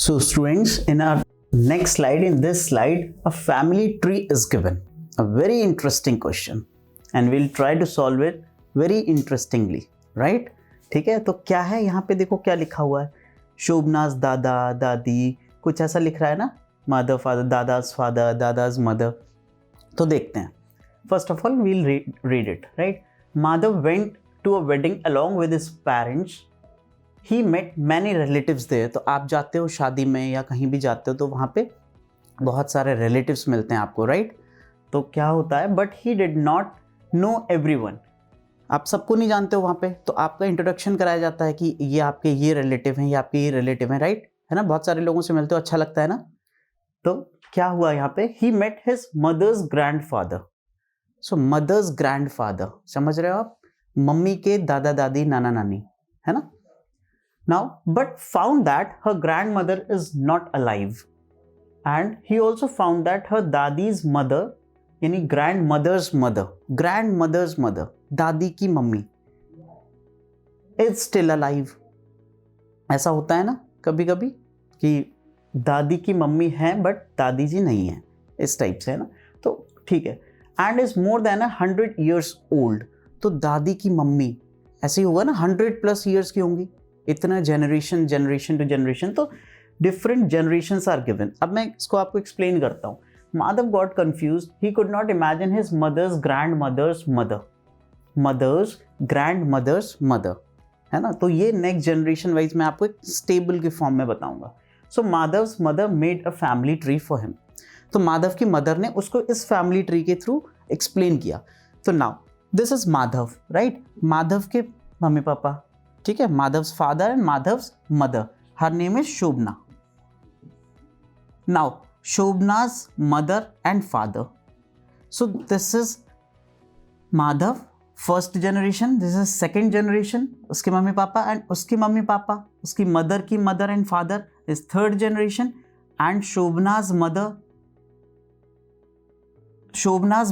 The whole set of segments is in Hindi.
So students, in our next slide, in this slide, a family tree is given. A very interesting question and we'll try to solve it very interestingly, right? ठीक है, तो क्या है यहाँ पे, देखो क्या लिखा हुआ है, शोभनाज दादा दादी, कुछ ऐसा लिख रहा है ना, मदर फादर, दादाज मदर। तो देखते हैं, first of all we'll read it, right? Madhav went to a wedding along with his parents. He met many relatives there. तो आप जाते हो शादी में या कहीं भी जाते हो तो वहाँ पे बहुत सारे relatives मिलते हैं आपको, right? तो क्या होता है, but he did not know everyone. आप सबको नहीं जानते हो वहाँ पे, तो आपका इंट्रोडक्शन कराया जाता है कि ये आपके ये रिलेटिव हैं, ये आपके ये रिलेटिव हैं, राइट? है ना, बहुत सारे लोगों से मिलते हो, अच्छा लगता है ना। तो क्या हुआ यहाँ पे, he met his mother's grandfather. So mother's grandfather, समझ रहे हो आप, मम्मी के दादा दादी नाना नानी, है ना। Now, but found that her grandmother is not alive, and he also found that her dadi's mother, यानी grandmother's mother, दादी की मम्मी, is still alive. ऐसा होता है ना कभी कभी कि दादी की मम्मी है बट दादी जी नहीं है, इस टाइप से, है ना। तो ठीक है, and is more than 100 years old. तो दादी की मम्मी ऐसे ही होगा ना, 100+ years की होंगी, इतना जनरेशन टू जनरेशन, तो डिफरेंट जनरेशंस आर गिवन। अब मैं इसको आपको एक्सप्लेन करता हूँ। Madhav got confused, he could not imagine his mother's grandmother's mother, है ना। तो ये नेक्स्ट जनरेशन वाइज मैं आपको एक स्टेबल के फॉर्म में बताऊंगा। So Madhav's mother made a family tree for him. तो माधव की मदर ने उसको इस फैमिली ट्री के थ्रू एक्सप्लेन किया। तो now this is Madhav, right? Madhav के मम्मी पापा, ठीक है, Madhav's father and Madhav's mother, her name is Shobhana. Now Shobhana's mother and father, so this is Madhav first generation, this is second generation, उसके मम्मी पापा, एंड उसकी मम्मी पापा, उसकी मदर की mother and father is third generation, and Shobhana's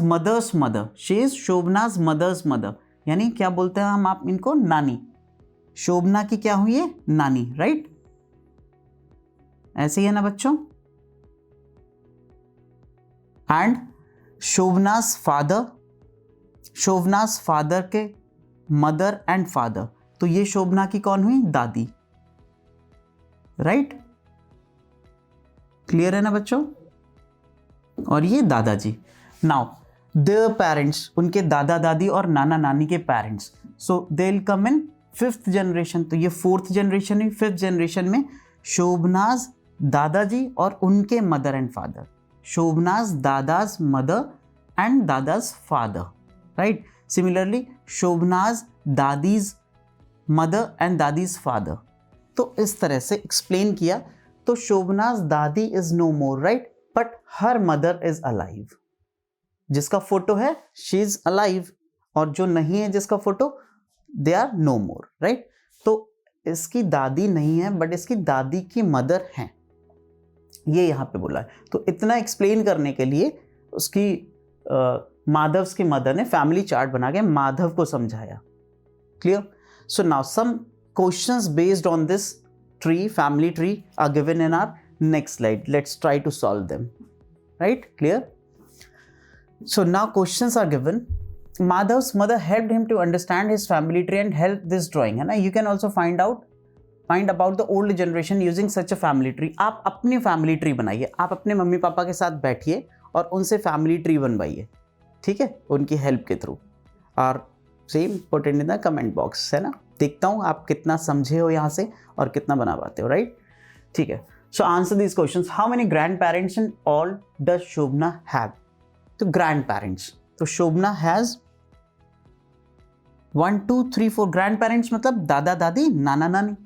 mother's mother, she is Shobhana's mother's mother, यानी क्या बोलते हैं हम आप इनको, नानी। शोभना की क्या हुई है, नानी, राइट? ऐसे ही है ना बच्चों। एंड शोभनाज फादर के मदर एंड फादर, तो ये शोभना की कौन हुई, दादी, राइट? क्लियर है ना बच्चों? और ये दादाजी। नाउ देयर पेरेंट्स, उनके दादा दादी और नाना नानी के parents, so they will come in fifth generation. तो ये फोर्थ जनरेशन हुई। फिफ्थ जनरेशन में शोभनाज दादाजी और उनके mother and father, Shobhana's dada's mother and dada's father, right? Similarly Shobhana's dadi's mother and dadi's father. तो इस तरह से एक्सप्लेन किया। तो Shobhana's dadi is no more, right? But her mother is alive. जिसका फोटो है शी इज अलाइव, और जो नहीं है जिसका photo, they are no more, right? तो इसकी दादी नहीं है बट इसकी दादी की मदर है, ये यहाँ पे बोला है। तो इतना एक्सप्लेन करने के लिए उसकी माधव्स की मदर ने फैमिली चार्ट बना के माधव को समझाया। Clear? So now some questions based on this tree, family tree, are given in our next slide. Let's try to solve them. Right? Clear? So now questions are given. Madhav's mother helped him to understand his family tree and help this drawing, है ना? You can also find about the old generation using such a family tree. आप अपनी family tree बनाइए, आप अपने मम्मी पापा के साथ बैठिए और उनसे family tree बनवाइए, ठीक है, उनकी help के थ्रू, और same put it in the comment box, है ना? देखता हूँ आप कितना समझे हो यहाँ से और कितना बना पाते हो, राइट? ठीक है. So answer these questions. How many grandparents in all does Shobna have? तो grandparents. तो Shobna has 1, 2, 3, 4 grandparents, मतलब दादा दादी नाना नानी.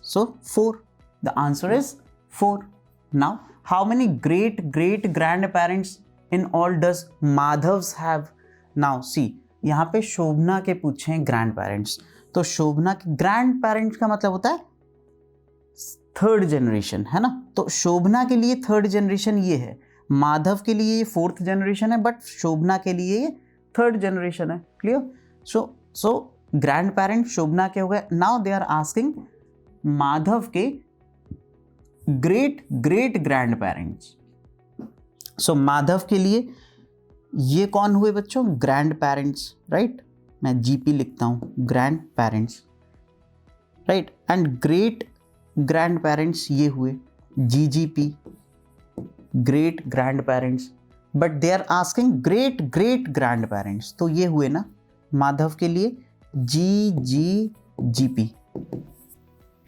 So 4. The answer is 4. Now how many great grandparents in all does Madhavs have? Now see, यहाँ पे शोभना के पूछे grandparents. तो शोभना के grandparents का मतलब होता है थर्ड जनरेशन, है ना? तो शोभना के लिए थर्ड जनरेशन ये है, माधव के लिए ये फोर्थ जनरेशन है, बट शोभना के लिए ये थर्ड जनरेशन है. Clear? So grandparent Shobhana के हो गए. Now they are asking Madhav के great great grandparents. So Madhav के लिए ये कौन हुए बच्चों? Grandparents, right. मैं जीपी लिखता हूँ, grandparents, right. And great grandparents ये हुए GGP, great grandparents. But they are asking great great grandparents, तो ये हुए ना माधव के लिए जीजीजीपी,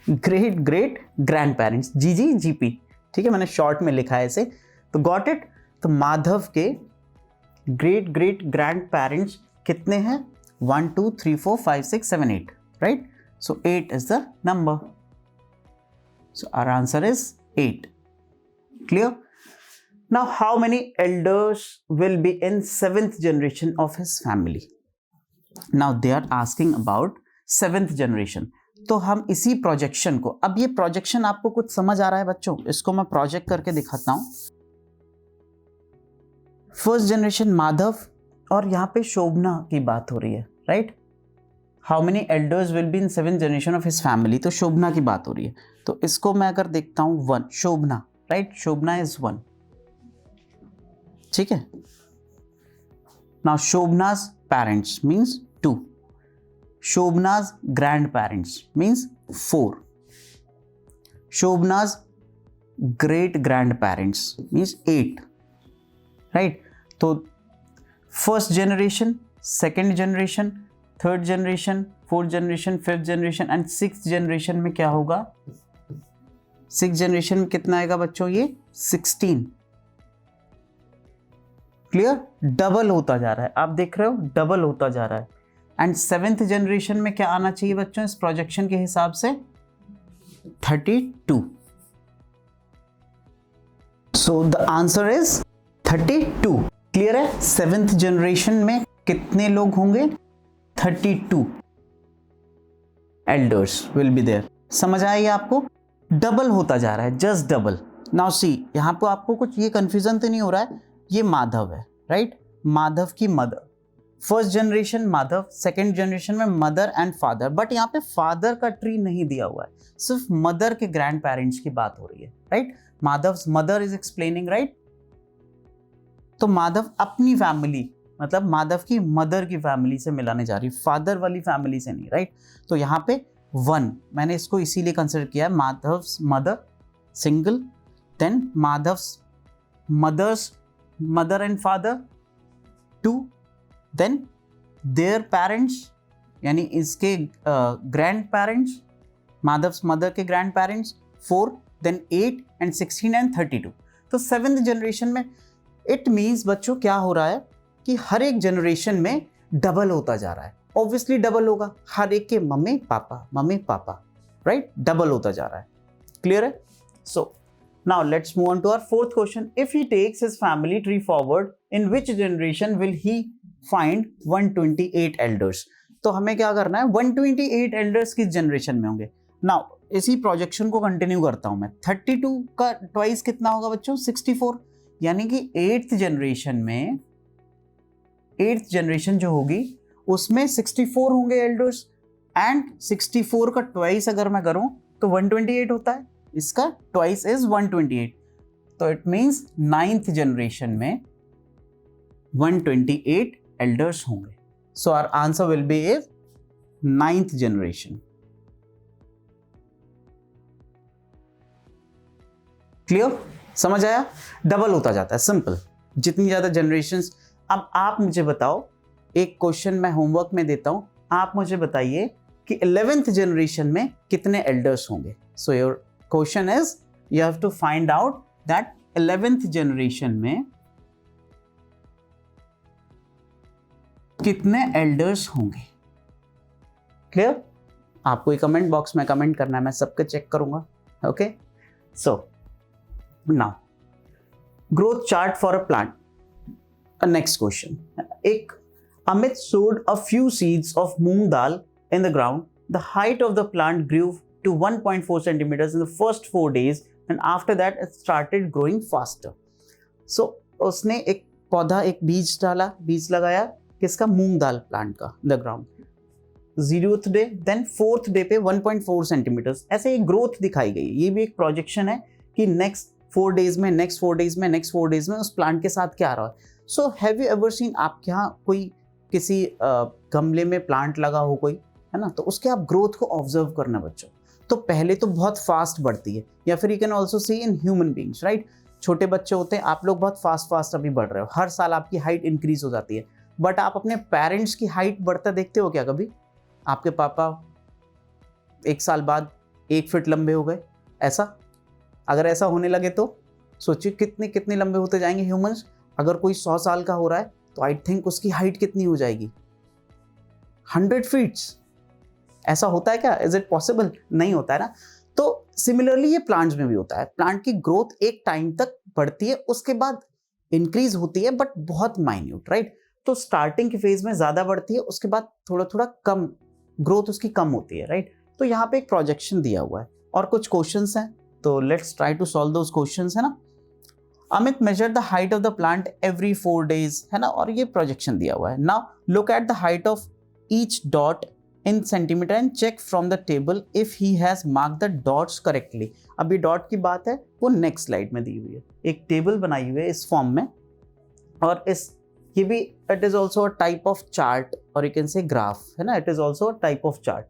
ग्रेट ग्रेट ग्रैंड पेरेंट्स, जीजीजीपी। ठीक है, मैंने शॉर्ट में लिखा है इसे, तो गॉट इट। तो माधव के ग्रेट ग्रेट ग्रैंड पेरेंट्स कितने हैं? 1 2 3 4 5 6 7 8, right. So 8 is the number, so our answer is 8। Clear? Now, how many elders will be in 7th generation of his family? Now they are asking about 7th generation. तो हम इसी प्रोजेक्शन को, अब ये प्रोजेक्शन आपको कुछ समझ आ रहा है बच्चों? इसको मैं प्रोजेक्ट करके दिखाता हूं। फर्स्ट जनरेशन माधव, और यहां पे शोभना की बात हो रही है, right. How many elders will be in 7th generation of his family, तो शोभना की बात हो रही है। तो इसको मैं अगर देखता हूं 1, शोभना, राइट, शोभना इज 1, ठीक है। Now Shobhana's parents means 2, Shobhana's grandparents means 4, Shobhana's great grandparents means 8, right. तो first generation, second generation, third generation, fourth generation, fifth generation and sixth generation में क्या होगा? सिक्स्थ जनरेशन में कितना आएगा बच्चों? ये 16। क्लियर? डबल होता जा रहा है, आप देख रहे हो, डबल होता जा रहा है। एंड 7th जनरेशन में क्या आना चाहिए बच्चों इस प्रोजेक्शन के हिसाब से? 32। So the answer is 32। Clear है? 7th जनरेशन में कितने लोग होंगे? 32 एल्डर्स विल बी देयर। समझ आइए आपको? डबल होता जा रहा है, जस्ट डबल। नाउ सी, यहां पर आपको कुछ ये कंफ्यूजन तो नहीं हो रहा है? ये माधव है, राइट। माधव की mother, first generation Madhav, second generation में मदर एंड फादर, बट यहाँ पे फादर का ट्री नहीं दिया हुआ है, सिर्फ मदर के ग्रैंड पेरेंट्स की बात हो रही है, right. Madhav's mother is explaining, right. तो माधव अपनी फैमिली, मतलब माधव की मदर की फैमिली से मिलाने जा रही, फादर वाली फैमिली से नहीं, राइट। तो यहाँ पे 1 मैंने इसको इसीलिए कंसिडर किया है, Madhav's mother single, then Madhav's mother's mother and father 2, then their parents यानी इसके ग्रैंड पेरेंट्स, माधव्स मदर के grandparents 4, then 8 and 16 and 32। तो 7th जनरेशन में इट मीन्स बच्चों क्या हो रहा है कि हर एक जनरेशन में डबल होता जा रहा है। ऑब्वियसली डबल होगा, हर एक के मम्मी पापा, राइट, डबल होता जा रहा है। क्लियर है? सो now let's move on to our fourth question. If he takes his family tree forward, in which generation will he find 128 elders? तो हमें क्या करना है? 128 elders किस जनरेशन में होंगे? Now इसी प्रोजेक्शन को कंटिन्यू करता हूं मैं। 32 का ट्वाइस कितना होगा बच्चों? 64, यानी कि 8th जनरेशन जो होगी उसमें 64 होंगे एल्डर्स, एंड 64 का ट्वाइस अगर मैं करूं तो 128 होता है, इसका ट्वाइस इज 128। तो इट मींस 9th जनरेशन में 128 एल्डर्स होंगे। So our answer will be is 9th generation. Clear? समझ आया? डबल होता जाता है, सिंपल। जितनी ज्यादा जनरेशंस। अब आप मुझे बताओ, एक क्वेश्चन मैं होमवर्क में देता हूं, आप मुझे बताइए कि 11th जनरेशन में कितने एल्डर्स होंगे। So your question is you have to find out that 11th generation में कितने एल्डर्स होंगे। क्लियर? आपको ये कमेंट बॉक्स में कमेंट करना है, मैं सबके चेक करूंगा। Okay, so now growth chart for a plant. Next question, एक Amit sowed a few seeds of moong dal in the ground. The height of the plant grew to 1.4 centimeters in the first 4 days, and after that it started growing faster. So उसने एक पौधा, एक बीज डाला, बीज लगाया किसका? मूंग दाल प्लांट का, the ground. 0th day, then 4th day पे 1.4 सेंटीमीटर्स, ऐसे एक ग्रोथ दिखाई गई। ये भी एक प्रोजेक्शन है कि नेक्स्ट 4 डेज में, नेक्स्ट 4 डेज में, नेक्स्ट 4 डेज में उस प्लांट के साथ क्या आ रहा है। So have you ever seen, आपके यहाँ कोई किसी गमले में प्लांट लगा हो कोई, है ना, तो उसके आप ग्रोथ को ऑब्जर्व करना बच्चों। तो पहले तो बहुत फास्ट बढ़ती है, या फिर you can also see in human beings, right. छोटे बच्चे होते हैं, आप लोग बहुत फास्ट अभी बढ़ रहे हो, हर साल आपकी हाइट इंक्रीज हो जाती है, बट आप अपने पेरेंट्स की हाइट बढ़ता देखते हो क्या कभी? आपके पापा 1 साल बाद 1 फीट लंबे हो गए, ऐसा अगर ऐसा होने लगे तो सोचिए कितने कितने लंबे होते जाएंगे ह्यूमंस। अगर कोई 100 साल का हो रहा है तो आई थिंक उसकी हाइट कितनी हो जाएगी? 100 फीट्स। ऐसा होता है क्या? Is it possible? नहीं होता है ना। तो सिमिलरली ये प्लांट्स में भी होता है, प्लांट की ग्रोथ एक टाइम तक बढ़ती है, उसके बाद इंक्रीज होती है, बट बहुत माइन्यूट, राइट। तो स्टार्टिंग के फेज में ज्यादा बढ़ती है, उसके बाद थोड़ा थोड़ा कम ग्रोथ उसकी कम होती है, राइट। तो यहाँ पे एक प्रोजेक्शन दिया हुआ है और कुछ क्वेश्चंस हैं, तो let's try to solve those questions, है ना। Amit measure the height of the plant every 4 days, है ना, और ये प्रोजेक्शन दिया हुआ है। Now look at the height of each dot in centimetre and check from the table if he has mark the dots correctly. अब ये डॉट की बात है वो नेक्स्ट स्लाइड में दी हुई है, एक टेबल बनाई हुई है इस फॉर्म में, और इस ये भी it is also a type of chart, और यू कैन से ग्राफ, है ना, it is also a type of chart.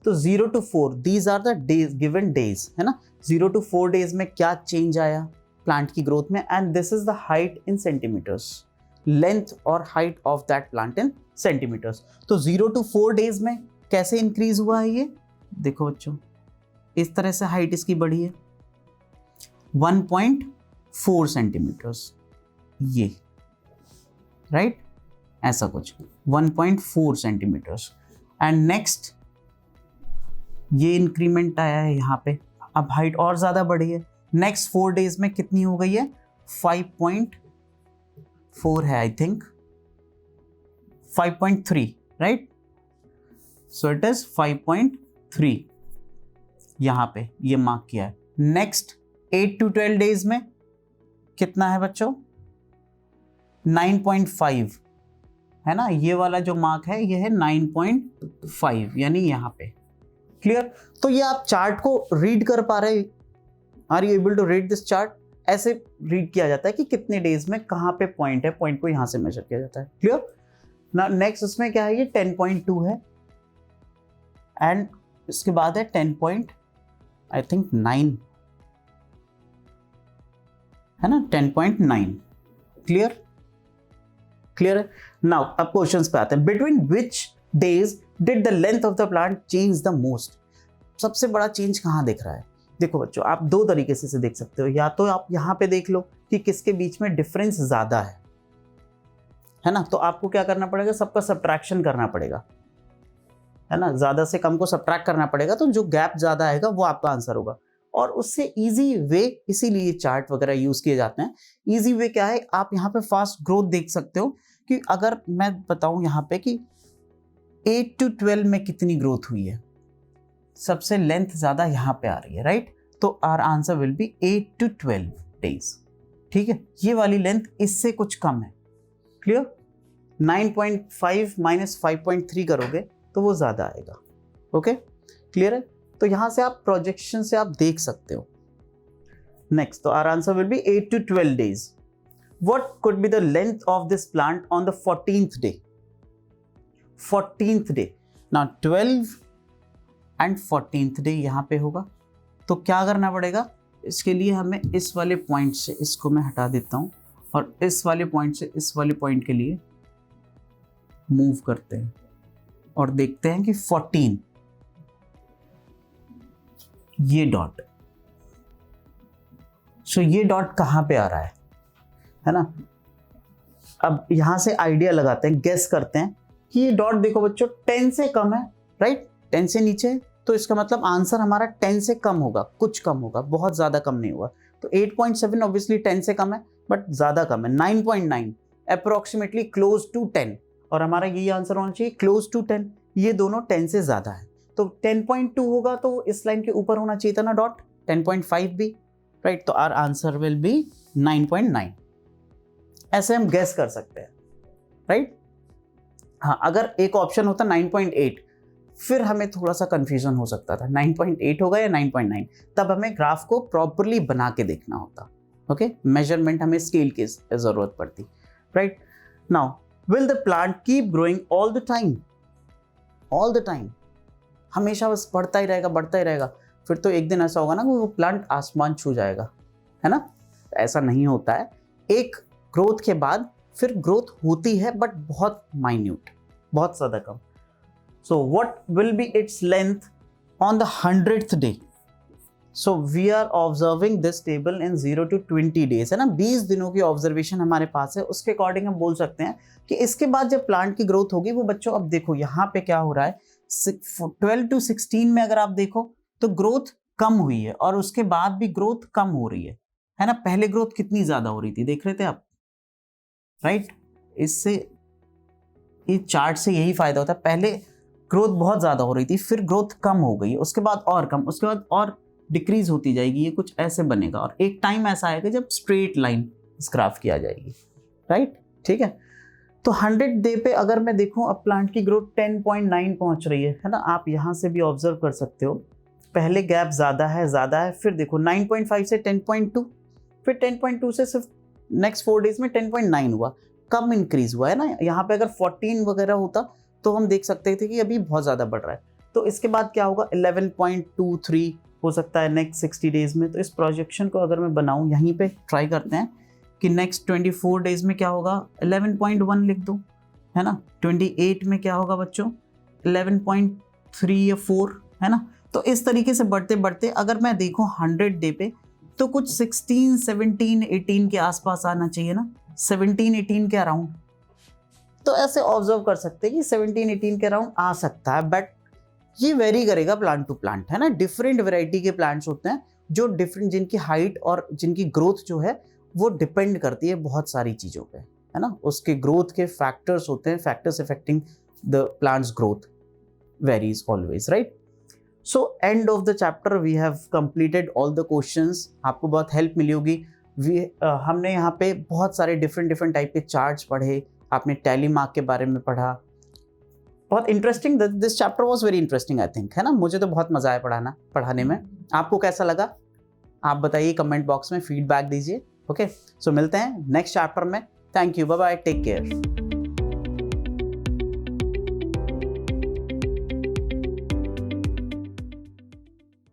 तो 0 to 4 these are the days, given days, है ना। 0 to 4 डेज में क्या चेंज आया प्लांट की ग्रोथ में, and this is the height in centimetres, length और height of that plant in centimetres. तो 0 to 4 डेज में कैसे इंक्रीज हुआ है ये देखो बच्चों, इस तरह से हाइट इसकी बढ़ी है 1.4 सेंटीमीटर्स, ये राइट, ऐसा कुछ 1.4 सेंटीमीटर्स। एंड नेक्स्ट ये इंक्रीमेंट आया है यहाँ पे, अब हाइट और ज्यादा बढ़ी है। नेक्स्ट 4 डेज में कितनी हो गई है? 5.4 है I think, 5.3, right. So it is 5.3 यहाँ पे ये मार्क किया है। नेक्स्ट 8 to 12 डेज में कितना है बच्चों? 9.5, है ना, ये वाला जो मार्क है ये है 9.5, यानी यहाँ पे। क्लियर? तो ये आप चार्ट को रीड कर पा रहे? Are you able to read this chart? ऐसे रीड किया जाता है कि कितने डेज में कहाँ पे पॉइंट है, पॉइंट को यहाँ से मेजर किया जाता है। क्लियर? ना नेक्स्ट उसमें क्या है, ये 10.2 है, एंड इसके बाद है 10.9 है ना, 10.9। क्लियर? क्लियर है। नाउ अब क्वेश्चंस पे आते हैं। Between which days did the length of the plant change the most? सबसे बड़ा चेंज कहाँ दिख रहा है? देखो बच्चों, आप 2 तरीके से देख सकते हो, या तो आप यहाँ पे देख लो कि किसके बीच में डिफरेंस ज्यादा है ना, तो आपको क्या करना पड़ेगा, सबका सब्ट्रैक्शन करना पड़ेगा, है ना, ज्यादा से कम को सब्ट्रैक्ट करना पड़ेगा, तो जो गैप ज्यादा आएगा वो आपका आंसर होगा। और उससे इजी वे, इसीलिए चार्ट वगैरह यूज किए जाते हैं। इजी वे क्या है, आप यहाँ पे फास्ट ग्रोथ देख सकते हो कि अगर मैं बताऊं यहाँ पे कि 8 to 12 में कितनी ग्रोथ हुई है, सबसे लेंथ ज्यादा यहाँ पे आ रही है, राइट। तो our answer will be 8 to 12 days. ठीक है, ये वाली लेंथ इससे कुछ कम है। क्लियर? 9.5 माइनस 5.3 करोगे तो वो ज्यादा आएगा। ओके, क्लियर है। तो यहां से आप प्रोजेक्शन से आप देख सकते हो। नेक्स्ट, तो our answer will be 8 to 12 days. What could be the length of this plant on the 14th day? 14th day. Now 12 and 14th day यहाँ पे होगा, तो क्या करना पड़ेगा इसके लिए, हमें इस वाले पॉइंट से इसको मैं हटा देता हूँ और इस वाले पॉइंट से इस वाले पॉइंट के लिए मूव करते हैं और देखते हैं कि 14 ये डॉट, सो ये डॉट कहाँ पे आ रहा है ना। अब यहां से आइडिया लगाते हैं, गेस करते हैं कि ये डॉट देखो बच्चों 10 से कम है, राइट, 10 से नीचे है, तो इसका मतलब आंसर हमारा 10 से कम होगा, कुछ कम होगा, बहुत ज्यादा कम नहीं होगा। तो 8.7 ऑब्वियसली 10 से कम है बट ज्यादा कम है। 9.9 अप्रोक्सीमेटली क्लोज टू 10, और हमारा यही आंसर होना चाहिए क्लोज टू 10। ये दोनों 10 से ज्यादा है, तो 10.2 होगा तो इस लाइन के ऊपर होना चाहिए था ना डॉट, 10.5 भी, राइट। तो आवर आंसर विल बी 9.9। ऐसे हम गेस कर सकते हैं, राइट। हाँ, अगर एक ऑप्शन होता 9.8 फिर हमें थोड़ा सा कंफ्यूजन हो सकता था 9.8 होगा या 9.9, तब हमें ग्राफ को प्रॉपरली बना के देखना होता। ओके, मेजरमेंट हमें स्केल की जरूरत पड़ती। Right now, will the plant keep growing all the time? All the time, हमेशा बस बढ़ता ही रहेगा, बढ़ता ही रहेगा। फिर तो एक दिन ऐसा होगा ना कि वो प्लांट आसमान छू जाएगा, है ना? ऐसा नहीं होता है। एक ग्रोथ के बाद फिर ग्रोथ होती है, बट बहुत माइन्यूट, बहुत ज़्यादा कम। So what will be its length on the 100th day? So we are observing this table in 0 to 20 days, है ना? 20 दिनों की ऑब्जर्वेशन हमारे पास है। उसके अकॉर्डिंग हम बोल सकते हैं कि इसके बाद जब प्लांट की ग्रोथ होगी वो बच्चों, अब देखो यहाँ पे क्या हो रहा है, 12 to 16 में अगर आप देखो तो ग्रोथ कम हुई है, और उसके बाद भी ग्रोथ कम हो रही है ना? पहले ग्रोथ कितनी ज्यादा हो रही थी, देख रहे थे आप? राइट, इससे, इस चार्ट से यही फायदा होता है। पहले ग्रोथ बहुत ज्यादा हो रही थी, फिर ग्रोथ कम हो गई, उसके बाद और कम, उसके बाद और डिक्रीज होती जाएगी। ये कुछ ऐसे बनेगा, और एक टाइम ऐसा आएगा जब स्ट्रेट लाइन इस ग्राफ की आ जाएगी। राइट, ठीक है। तो 100 डे पे अगर मैं देखूं, अब प्लांट की ग्रोथ 10.9 पहुंच रही है ना? आप यहां से भी ऑब्जर्व कर सकते हो, पहले गैप ज्यादा है, फिर देखो 9.5 से 10.2, फिर 10.2 से सिर्फ नेक्स्ट 4 डेज में 10.9 हुआ, कम इंक्रीज हुआ है ना? यहाँ पे अगर 14 वगैरह होता तो हम देख सकते थे कि अभी बहुत ज़्यादा बढ़ रहा है। तो इसके बाद क्या होगा, 11.23 हो सकता है नेक्स्ट 60 डेज में। तो इस प्रोजेक्शन को अगर मैं बनाऊँ, यहीं पे ट्राई करते हैं कि नेक्स्ट 24 डेज में क्या होगा, 11.1 लिख दो, है ना? 28 में क्या होगा बच्चों, 11.3 या 4, है ना? तो इस तरीके से बढ़ते बढ़ते अगर मैं देखूँ 100 डे पे, तो कुछ 16, 17, 18 के आसपास आना चाहिए ना? 17, 18 के अराउंड। तो ऐसे ऑब्जर्व कर सकते हैं कि 17, 18 के अराउंड आ सकता है, बट ये वेरी करेगा प्लांट टू प्लांट, है ना? डिफरेंट वैरायटी के प्लांट्स होते हैं जो डिफरेंट, जिनकी हाइट और जिनकी ग्रोथ जो है वो डिपेंड करती है बहुत सारी चीज़ों पे, है ना? उसके ग्रोथ के फैक्टर्स होते हैं, factors affecting the plant's growth varies always, right? So end of the chapter we have completed all the questions. आपको बहुत हेल्प मिली होगी। हमने यहाँ पे बहुत सारे डिफरेंट टाइप के चार्ट्स पढ़े, आपने टैली मार्क के बारे में पढ़ा। बहुत interesting, this chapter was very interesting I think, है ना? मुझे तो बहुत मजा आया पढ़ाने में। आपको कैसा लगा आप बताइए, कमेंट बॉक्स में फीडबैक दीजिए। ओके, सो मिलते हैं नेक्स्ट चैप्टर में। Thank you, bye bye, take care.